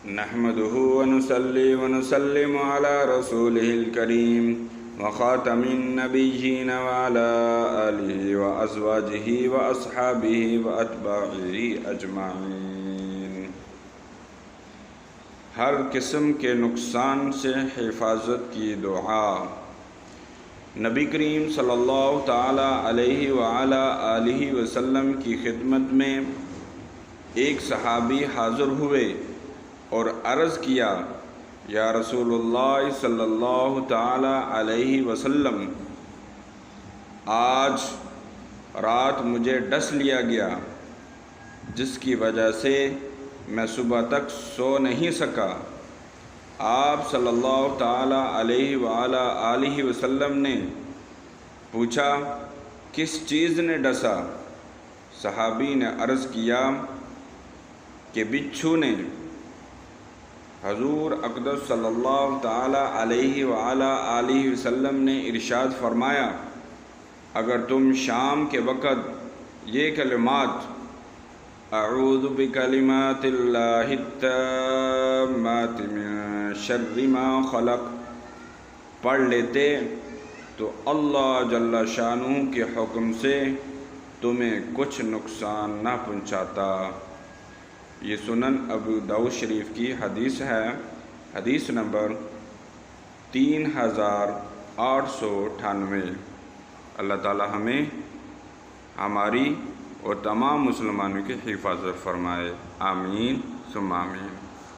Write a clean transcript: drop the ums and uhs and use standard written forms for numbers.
نحمده ونصلي ونسلم على رسوله الكريم وخاتم النبيين وعلى آله وأزواجه وأصحابه وأتباعه أجمعين۔ ہر قسم کے نقصان سے حفاظت کی دعا۔ نبی کریم صلی اللہ تعالی علیہ وعلا آلہ وسلم کی خدمت میں ایک صحابی حاضر ہوئے اور عرض کیا، یا رسول اللہ صلی اللہ تعالی علیہ وسلم، آج رات مجھے ڈس لیا گیا جس کی وجہ سے میں صبح تک سو نہیں سکا۔ آپ صلی اللہ تعالی علیہ وعلا آلہ وسلم نے پوچھا، کس چیز نے ڈسا؟ صحابی نے عرض کیا کہ بچھو نے۔ حضور اقدس صلی اللہ تعالی علیہ وعلا آلہ وسلم نے ارشاد فرمایا، اگر تم شام کے وقت یہ کلمات اعوذ بکلمات اللہ التامات من شر ما خلق پڑھ لیتے تو اللہ جل شانہ کے حکم سے تمہیں کچھ نقصان نہ پہنچاتا۔ یہ سنن ابو داؤد شریف کی حدیث ہے، حدیث نمبر 3898۔ اللہ تعالی ہمیں ہماری اور تمام مسلمانوں کی حفاظت فرمائے، آمین ثم آمین۔